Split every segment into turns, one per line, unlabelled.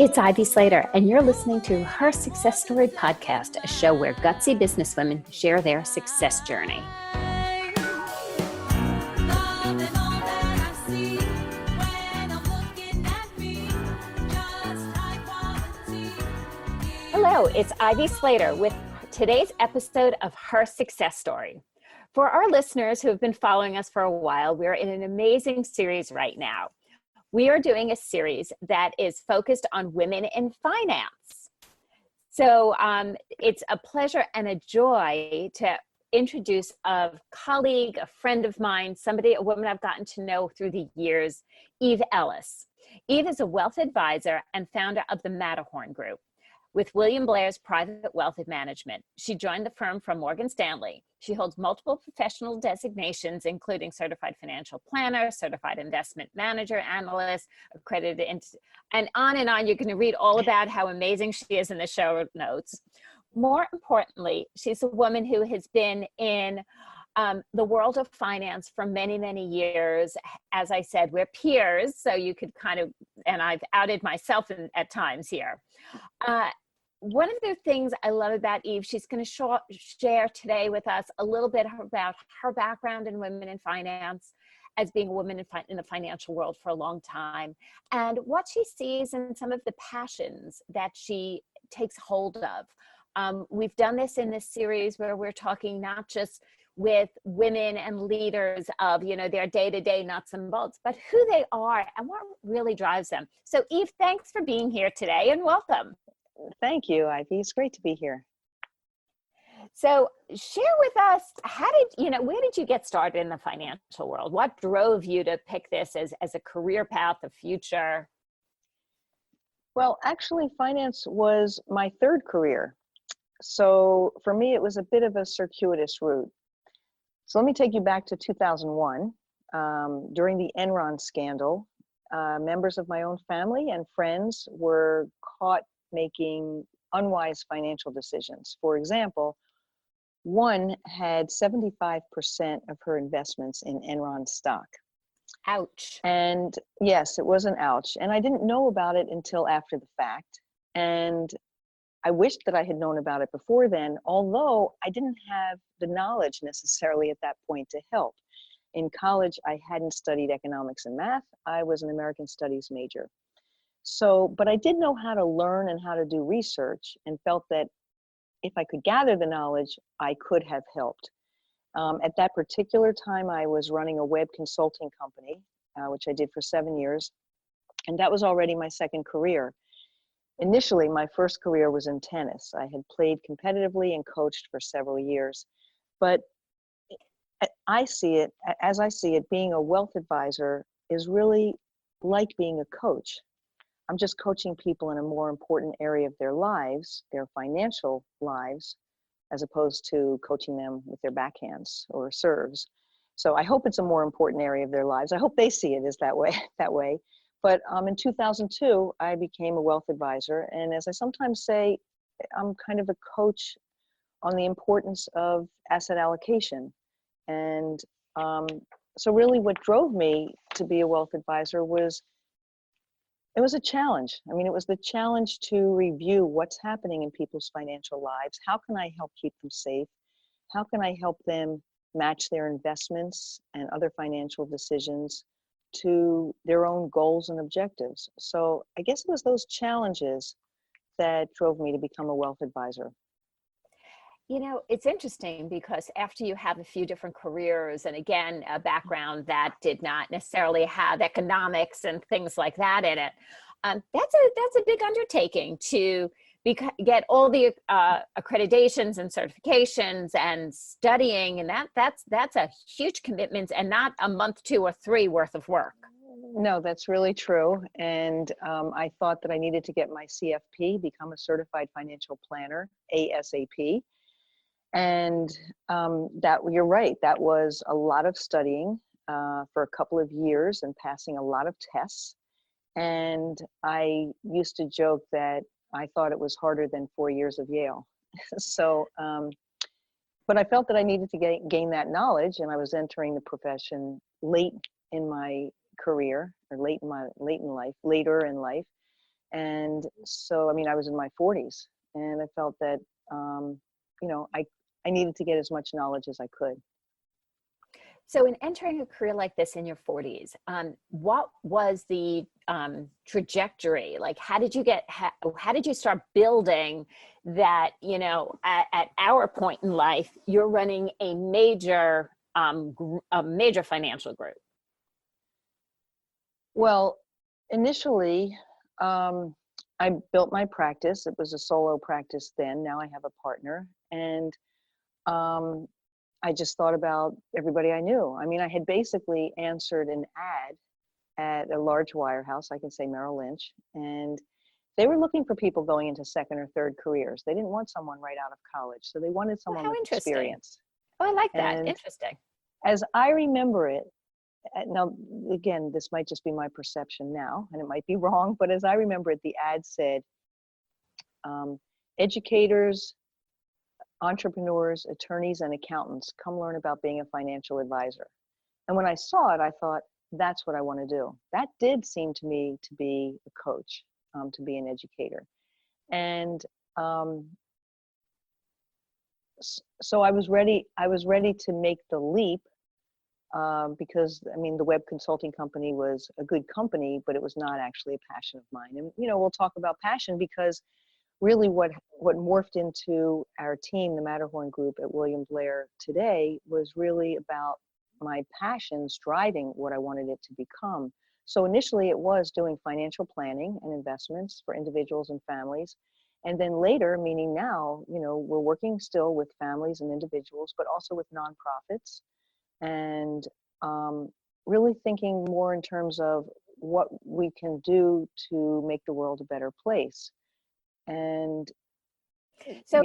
It's Ivy Slater, and you're listening to Her Success Story podcast, a show where gutsy businesswomen share their success journey. Hello, it's Ivy Slater with today's episode of Her Success Story. For our listeners who have been following us for a while, we're in an amazing series right now. We are doing a series that is focused on women in finance. So it's a pleasure and a joy to introduce a colleague, a friend of mine, a woman I've gotten to know through the years, Eve Ellis. Eve is a wealth advisor and founder of the Matterhorn Group with William Blair's private wealth management. She joined the firm from Morgan Stanley. She holds multiple professional designations, including Certified Financial Planner, Certified Investment Manager Analyst, Accredited, and on and on. You're going to read all about how amazing she is in the show notes. More importantly, she's a woman who has been in the world of finance for many, many years. As I said, we're peers, so you could and I've outed myself at times here. One of the things I love about Eve, she's going to share today with us a little bit about her background in women in finance, as being a woman in the financial world for a long time, and what she sees in some of the passions that she takes hold of. We've done this in this series where we're talking not just with women and leaders of, their day-to-day nuts and bolts, but who they are and what really drives them. So Eve, thanks for being here today and welcome.
Thank you, Ivy. It's great to be here.
So share with us, where did you get started in the financial world? What drove you to pick this as a career path, a future?
Well, actually, finance was my third career. So for me, it was a bit of a circuitous route. So let me take you back to 2001. During the Enron scandal, members of my own family and friends were caught making unwise financial decisions. For example, one had 75% of her investments in Enron stock.
Ouch.
And yes, it was an ouch. And I didn't know about it until after the fact. And I wished that I had known about it before then, although I didn't have the knowledge necessarily at that point to help. In college, I hadn't studied economics and math. I was an American Studies major. So, but I did know how to learn and how to do research, and felt that if I could gather the knowledge, I could have helped. At that particular time, I was running a web consulting company, which I did for 7 years. And that was already my second career. Initially, my first career was in tennis. I had played competitively and coached for several years. But as I see it, being a wealth advisor is really like being a coach. I'm just coaching people in a more important area of their lives, their financial lives, as opposed to coaching them with their backhands or serves. So I hope it's a more important area of their lives. I hope they see it as that way. But in 2002, I became a wealth advisor. And as I sometimes say, I'm kind of a coach on the importance of asset allocation. And so really what drove me to be a wealth advisor was, it was a challenge. I mean, it was the challenge to review what's happening in people's financial lives. How can I help keep them safe? How can I help them match their investments and other financial decisions to their own goals and objectives? So I guess it was those challenges that drove me to become a wealth advisor.
It's interesting because after you have a few different careers, and again, a background that did not necessarily have economics and things like that in it, that's a big undertaking to get all the accreditations and certifications and studying, and that's a huge commitment, and not a month, 2 or 3 worth of work.
No, that's really true. And I thought that I needed to get my CFP, become a certified financial planner, ASAP. And that, you're right, that was a lot of studying for a couple of years and passing a lot of tests. And I used to joke that I thought it was harder than 4 years of Yale. So, but I felt that I needed to gain that knowledge, and I was entering the profession late in my career, or later in life. And so, I mean, I was in my 40s, and I felt that, I needed to get as much knowledge as I could.
So in entering a career like this in your 40s, what was the trajectory? Like, how did you start building that, at our point in life, you're running a major financial group?
Well, initially, I built my practice. It was a solo practice then. Now I have a partner. And I just thought about everybody I knew. I mean, I had basically answered an ad at a large wirehouse, I can say Merrill Lynch, and they were looking for people going into second or third careers. They didn't want someone right out of college. So they wanted someone with experience.
Oh, I like that.
And
interesting.
as I remember it, now, again, this might just be my perception now, and it might be wrong, but as I remember it, the ad said, educators, entrepreneurs, attorneys, and accountants, come learn about being a financial advisor. And when I saw it, I thought, that's what I want to do. That did seem to me to be a coach, to be an educator. And so I was ready to make the leap, because, I mean, the web consulting company was a good company, but it was not actually a passion of mine. And, we'll talk about passion, because really what morphed into our team, the Matterhorn Group at William Blair today, was really about my passions driving what I wanted it to become. So initially it was doing financial planning and investments for individuals and families. And then later, meaning now, we're working still with families and individuals, but also with nonprofits, and really thinking more in terms of what we can do to make the world a better place. And
so,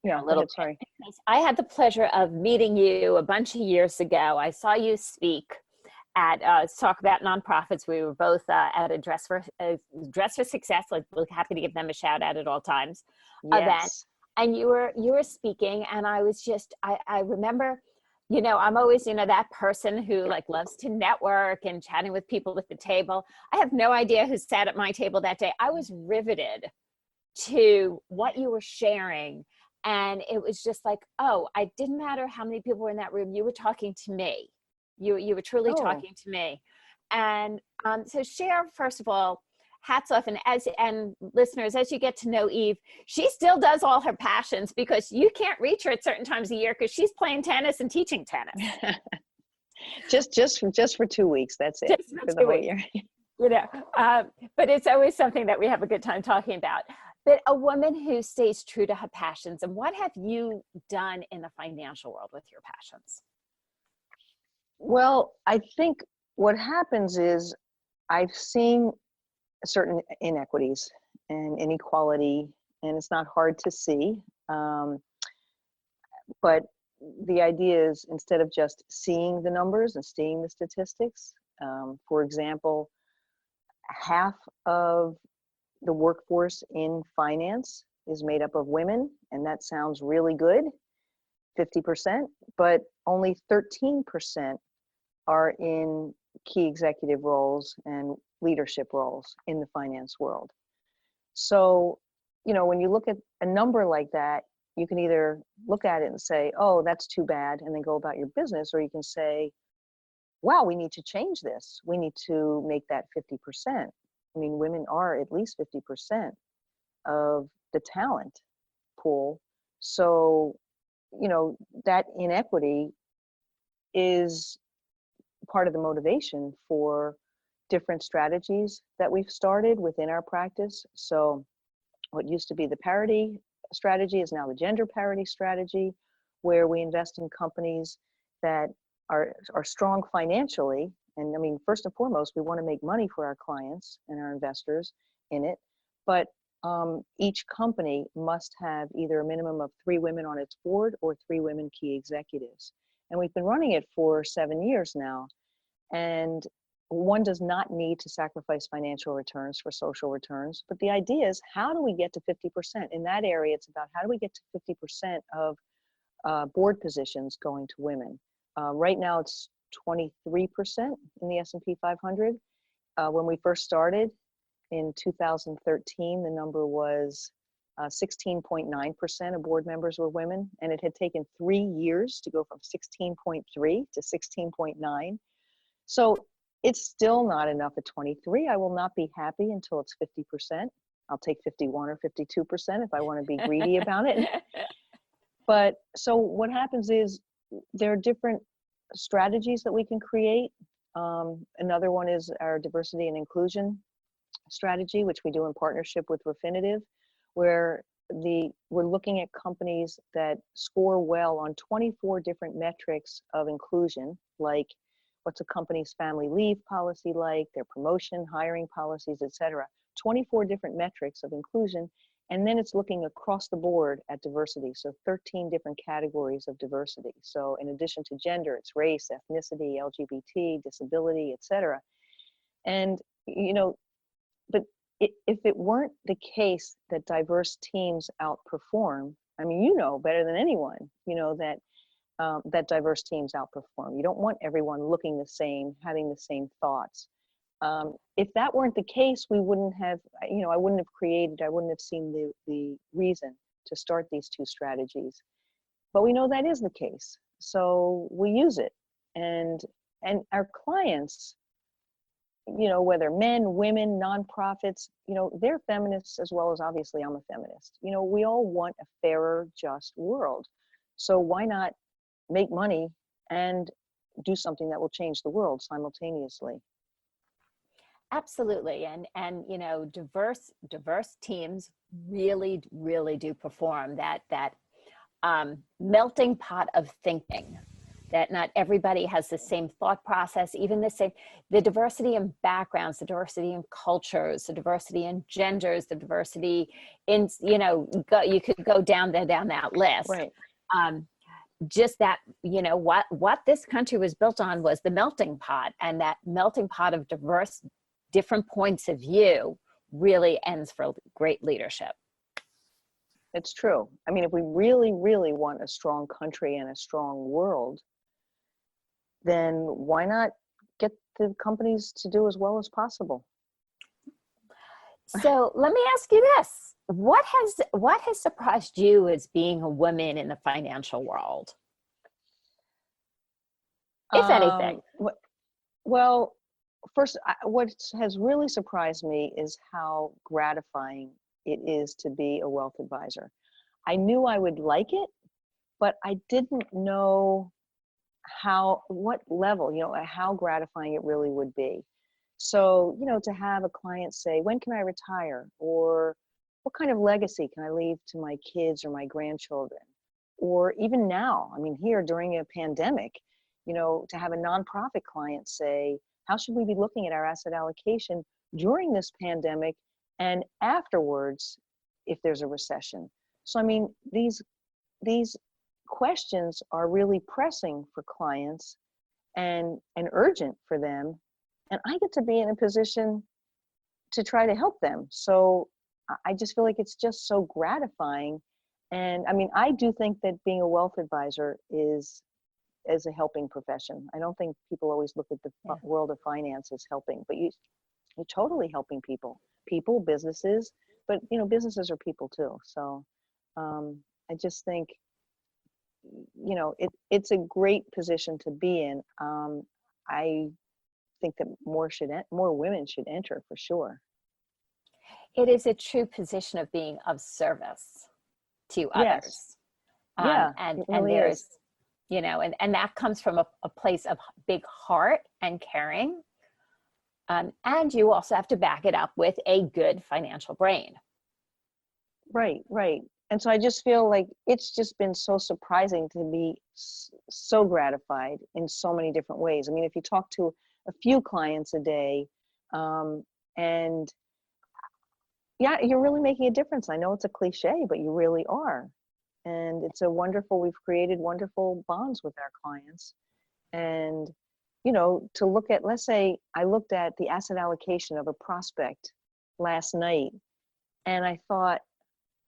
yeah, go ahead, sorry.
I had the pleasure of meeting you a bunch of years ago. I saw you speak at talk about nonprofits. We were both at a Dress for Success. Like, we're happy to give them a shout out at all times.
Yes.
Event, and you were speaking, and I was just I remember. I'm always, that person who loves to network and chatting with people at the table. I have no idea who sat at my table that day. I was riveted to what you were sharing. And it was just like, oh, it didn't matter how many people were in that room. You were talking to me. You were truly talking to me. And so share, first of all, hats off. And listeners, as you get to know Eve, she still does all her passions, because you can't reach her at certain times of the year because she's playing tennis and teaching tennis.
just for 2 weeks. That's it.
Just for the whole year. But it's always something that we have a good time talking about. But a woman who stays true to her passions, and what have you done in the financial world with your passions?
Well, I think what happens is I've seen certain inequities and inequality, and it's not hard to see. But the idea is, instead of just seeing the numbers and seeing the statistics, for example, half of the workforce in finance is made up of women, and that sounds really good, 50%, but only 13% are in key executive roles and leadership roles in the finance world. So, when you look at a number like that, you can either look at it and say, oh, that's too bad, and then go about your business, or you can say, wow, we need to change this. We need to make that 50%. I mean, women are at least 50% of the talent pool. So, that inequity is part of the motivation for different strategies that we've started within our practice. So what used to be the Parity Strategy is now the Gender Parity Strategy, where we invest in companies that are strong financially. And I mean, first and foremost, we want to make money for our clients and our investors in it. But each company must have either a minimum of 3 women on its board or 3 women key executives. And we've been running it for 7 years now. And one does not need to sacrifice financial returns for social returns. But the idea is, how do we get to 50%? In that area, it's about how do we get to 50% of board positions going to women. Right now, it's 23% in the S&P 500. When we first started, in 2013, the number was 16.9% of board members were women, and it had taken 3 years to go from 16.3 to 16.9. So it's still not enough at 23. I will not be happy until it's 50%. I'll take 51 or 52% if I want to be greedy about it. But so what happens is there are different strategies that we can create. Another one is our diversity and inclusion strategy, which we do in partnership with Refinitiv, where we're looking at companies that score well on 24 different metrics of inclusion, like what's a company's family leave policy like, their promotion, hiring policies, etc. 24 different metrics of inclusion. And then it's looking across the board at diversity. So 13 different categories of diversity. So in addition to gender, it's race, ethnicity, LGBT, disability, etc. And, but if it weren't the case that diverse teams outperform, I mean, better than anyone, that diverse teams outperform. You don't want everyone looking the same, having the same thoughts. If that weren't the case, we wouldn't have, I wouldn't have seen the reason to start these two strategies. But we know that is the case. So we use it. And our clients, whether men, women, nonprofits, they're feminists as well as obviously I'm a feminist. We all want a fairer, just world. So why not make money and do something that will change the world simultaneously?
Absolutely. And diverse teams really, really do perform that melting pot of thinking, that not everybody has the same thought process, even the diversity in backgrounds, the diversity in cultures, the diversity in genders, the diversity in, you could go down that list.
Right.
Just that, what this country was built on was the melting pot, and that melting pot of diverse, different points of view really ends for great leadership.
It's true. I mean, if we really, really want a strong country and a strong world, then why not get the companies to do as well as possible?
So let me ask you this. What has surprised you as being a woman in the financial world? If anything.
Well, first, what has really surprised me is how gratifying it is to be a wealth advisor. I knew I would like it, but I didn't know what level, how gratifying it really would be. So, to have a client say, when can I retire? Or what kind of legacy can I leave to my kids or my grandchildren? Or even now, I mean, here during a pandemic, to have a nonprofit client say, how should we be looking at our asset allocation during this pandemic and afterwards if there's a recession? So, I mean, these questions are really pressing for clients and urgent for them. And I get to be in a position to try to help them. So I just feel like it's just so gratifying. And I mean, I do think that being a wealth advisor is a helping profession. I don't think people always look at the world of finance as helping, but you're totally helping people, businesses, but businesses are people too. So I just think, it's a great position to be in. I think that more women should enter for sure.
It is a true position of being of service to others.
Yes.
And
really
there's,
is.
And that comes from a place of big heart and caring. And you also have to back it up with a good financial brain.
Right. And so I just feel like it's just been so surprising to be so gratified in so many different ways. I mean, if you talk to a few clients a day, and yeah, you're really making a difference. I know it's a cliche, but you really are. And we've created wonderful bonds with our clients. And, to look at, let's say I looked at the asset allocation of a prospect last night, and I thought,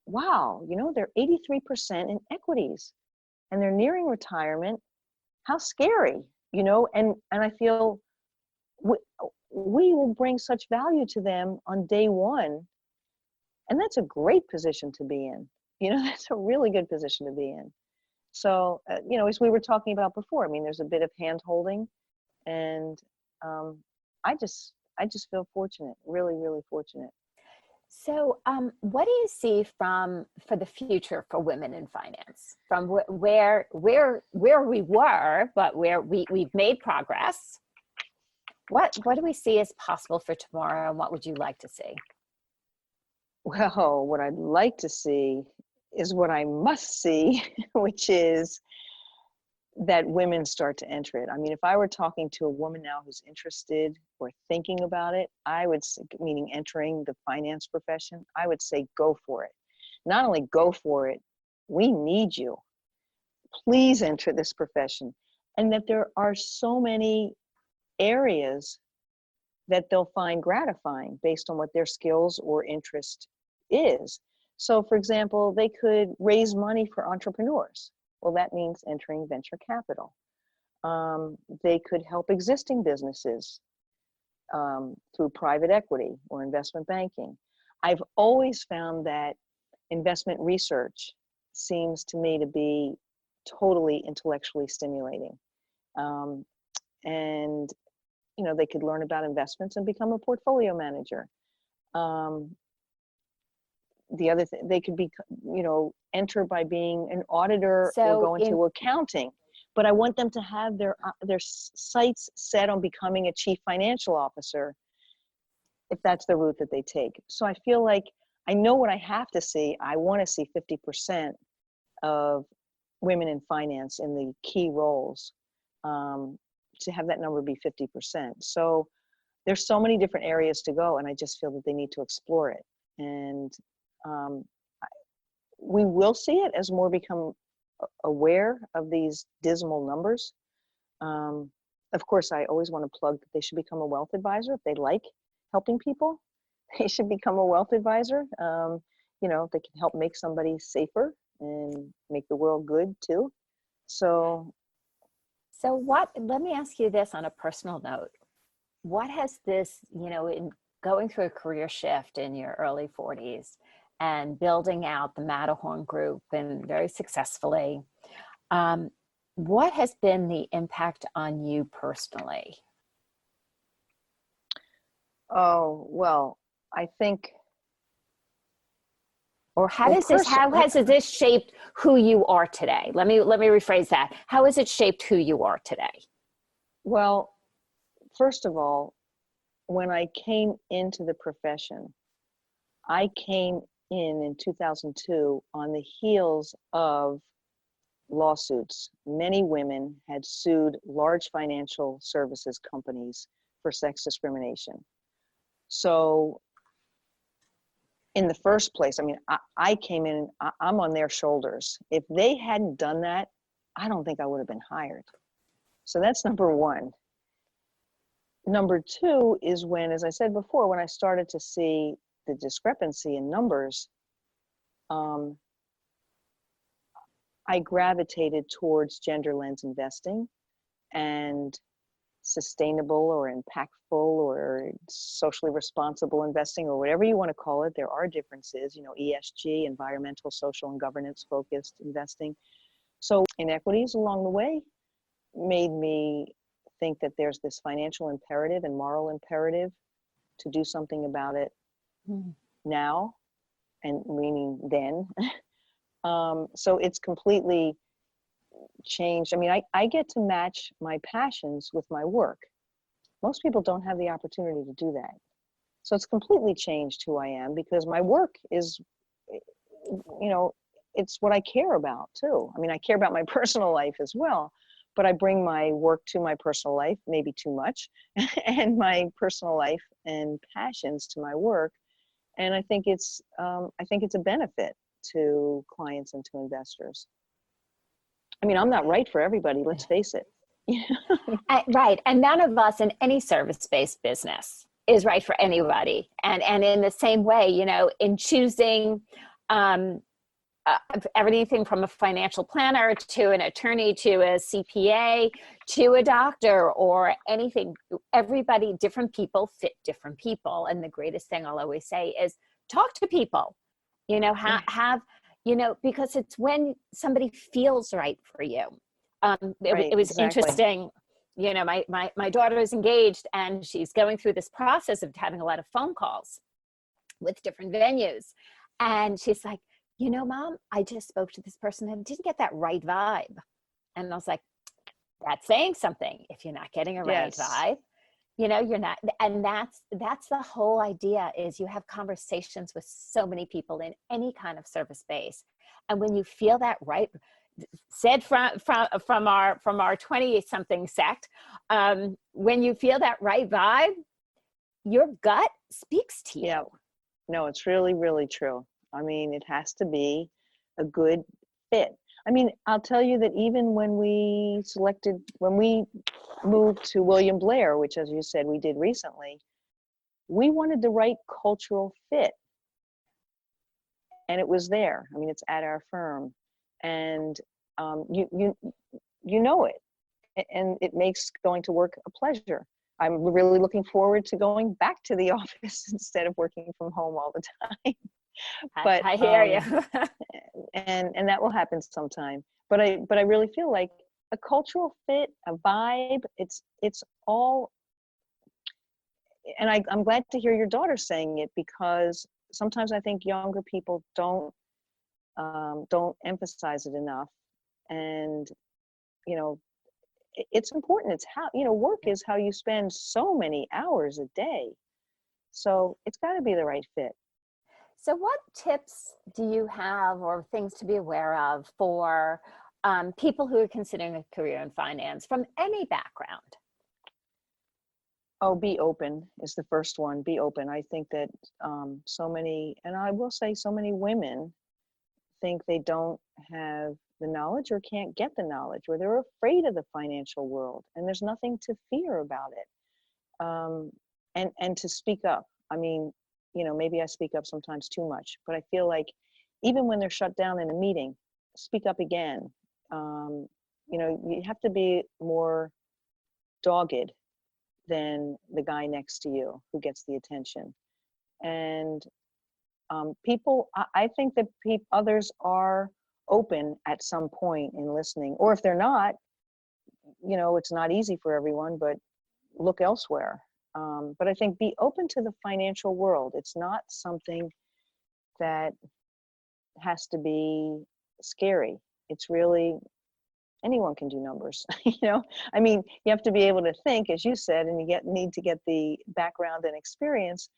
wow, they're 83% in equities and they're nearing retirement. How scary, and I feel we will bring such value to them on day one. And that's a great position to be in. That's a really good position to be in. So, as we were talking about before, I mean, there's a bit of hand holding, and I just feel fortunate, really, really fortunate.
So, what do you see for the future for women in finance? From where we were, but where we've made progress. What do we see as possible for tomorrow, and what would you like to see?
Well, what I'd like to see is what I must see, which is that women start to enter it. I mean, if I were talking to a woman now who's interested or thinking about it, I would say, meaning entering the finance profession, I would say go for it. Not only go for it, we need you. Please enter this profession. And that there are so many areas that they'll find gratifying based on what their skills or interest is. So, for example, they could raise money for entrepreneurs. Well, that means entering venture capital. They could help existing businesses through private equity or investment banking. I've always found that investment research seems to me to be totally intellectually stimulating. And they could learn about investments and become a portfolio manager. The other thing, they could be, enter by being an auditor or go into accounting. But I want them to have their sights set on becoming a chief financial officer, if that's the route that they take. So I feel like I know what I have to see. I want to see 50% of women in finance in the key roles, to have that number be 50%. So there's so many different areas to go, and I just feel that they need to explore it. And we will see it as more become aware of these dismal numbers. Of course, I always want to plug that they should become a wealth advisor. If they like helping people, they should become a wealth advisor. They can help make somebody safer and make the world good too. So
let me ask you this on a personal note. What has this, in going through a career shift in your early 40s and building out the Matterhorn Group and very successfully, what has been the impact on you personally?
Oh, well, I think.
Or how has this shaped who you are today? Let me rephrase that. How has it shaped who you are today?
Well, first of all, when I came into the profession, I came in 2002 on the heels of lawsuits. Many women had sued large financial services companies for sex discrimination. So in the first place, I mean, I came in, I'm on their shoulders. If they hadn't done that, I don't think I would have been hired. So that's number one. Number two is when, as I said before, when I started to see the discrepancy in numbers, I gravitated towards gender lens investing and sustainable or impactful or socially responsible investing, or whatever you want to call it. There are differences, ESG, environmental, social, and governance focused investing. So inequities along the way made me think that there's this financial imperative and moral imperative to do something about it now, and meaning then. So it's completely changed. I mean, I get to match my passions with my work. Most people don't have the opportunity to do that. So it's completely changed who I am, because my work is, it's what I care about too. I mean, I care about my personal life as well, but I bring my work to my personal life, maybe too much, and my personal life and passions to my work. And I think it's a benefit to clients and to investors. I mean, I'm not right for everybody, let's face it.
Right. And none of us in any service-based business is right for anybody. And in the same way, in choosing everything from a financial planner to an attorney to a CPA to a doctor or anything. Everybody, different people fit different people. And the greatest thing I'll always say is talk to people, you know, have, you know, because it's when somebody feels right for you. It was interesting. You know, my daughter is engaged and she's going through this process of having a lot of phone calls with different venues. And she's like, you know, Mom, I just spoke to this person and didn't get that right vibe. And I was like, that's saying something. If you're not getting a right vibe, you know, you're not. And that's the whole idea, is you have conversations with so many people in any kind of service base. And when you feel that right, said from our 20-something sect, when you feel that right vibe, your gut speaks to you.
Yeah. No, it's really, really true. I mean, it has to be a good fit. I mean, I'll tell you that even when we moved to William Blair, which, as you said, we did recently, we wanted the right cultural fit. And it was there. I mean, it's at our firm. And you know it. And it makes going to work a pleasure. I'm really looking forward to going back to the office instead of working from home all the time. But
I hear you.
and that will happen sometime. But I really feel like a cultural fit, a vibe, it's all. And I'm glad to hear your daughter saying it, because sometimes I think younger people don't emphasize it enough. And, you know, it's important. It's how, you know, work is how you spend so many hours a day. So it's got to be the right fit.
So what tips do you have, or things to be aware of, for people who are considering a career in finance from any background?
Oh, be open is the first one. Be open. I think that so many, and I will say so many women think they don't have the knowledge or can't get the knowledge, or they're afraid of the financial world, and there's nothing to fear about it. And to speak up. I mean, you know, maybe I speak up sometimes too much, but I feel like even when they're shut down in a meeting, speak up again. You know, you have to be more dogged than the guy next to you who gets the attention. And people, I think that others are open at some point in listening, or if they're not, you know, it's not easy for everyone, but look elsewhere. But I think be open to the financial world. It's not something that has to be scary. It's really, anyone can do numbers, you know? I mean, you have to be able to think, as you said, and you need to get the background and experience.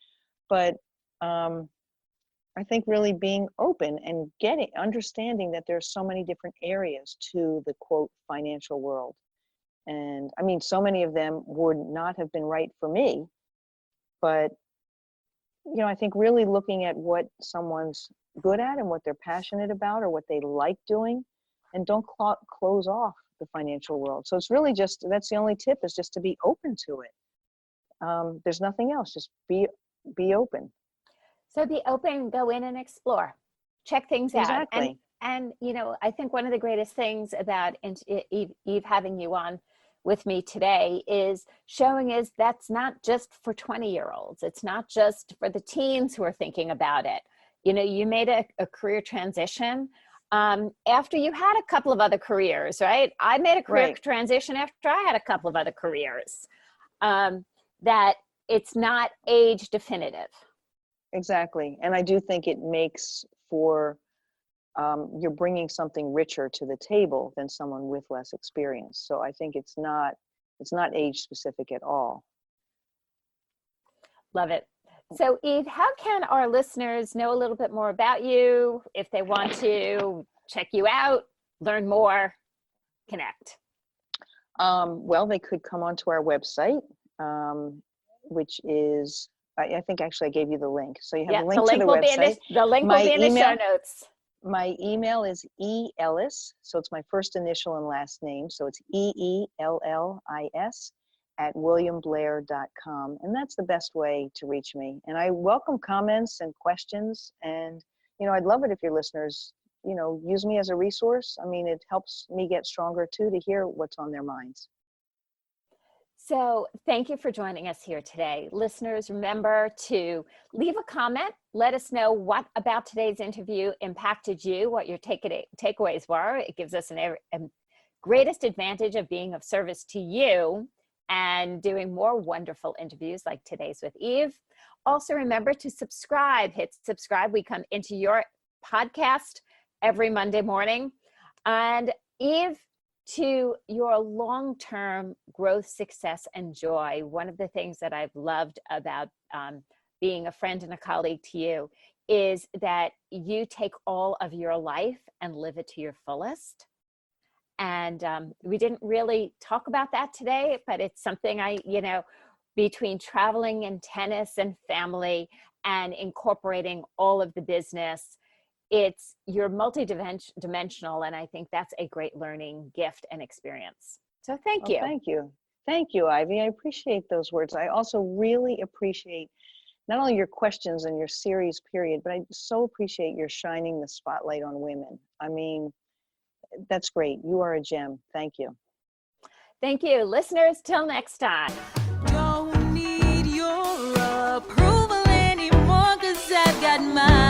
But I think really being open and understanding that there's so many different areas to the quote financial world. And I mean, so many of them would not have been right for me, but, you know, I think really looking at what someone's good at and what they're passionate about or what they like doing, and don't close off the financial world. So it's really just, that's the only tip, is just to be open to it. There's nothing else, just be open.
So be open, go in and explore, check things out.
Exactly.
And, you know, I think one of the greatest things about Eve having you on with me today is showing is that's not just for 20-year-olds. It's not just for the teens who are thinking about it. You know, you made a career transition after you had a couple of other careers, right? I made a career transition after I had a couple of other careers. That it's not age definitive.
Exactly. And I do think it makes for, you're bringing something richer to the table than someone with less experience. So I think it's not age specific at all.
Love it. So Eve, how can our listeners know a little bit more about you if they want to check you out, learn more, connect?
Well, they could come onto our website, which is, I think actually I gave you the link. So you have the link to the website.
The link will be in the show notes.
My email is Ellis. So it's my first initial and last name. So it's EELLIS @williamblair.com. And that's the best way to reach me. And I welcome comments and questions. And, you know, I'd love it if your listeners, use me as a resource. I mean, it helps me get stronger too, to hear what's on their minds.
So thank you for joining us here today. Listeners, remember to leave a comment. Let us know what about today's interview impacted you, what your takeaways were. It gives us a greatest advantage of being of service to you and doing more wonderful interviews like today's with Eve. Also remember to subscribe. Hit subscribe. We come into your podcast every Monday morning. And Eve, to your long-term growth, success, and joy, one of the things that I've loved about being a friend and a colleague to you is that you take all of your life and live it to your fullest. And we didn't really talk about that today, but it's something between traveling and tennis and family and incorporating all of the business, you're multi-dimensional, and I think that's a great learning gift and experience. So thank you.
Thank you. Thank you, Ivy. I appreciate those words. I also really appreciate not only your questions and your series period, but I so appreciate your shining the spotlight on women. I mean, that's great. You are a gem. Thank you.
Thank you. Listeners, till next time.
Don't need your approval anymore, 'cause I've got mine.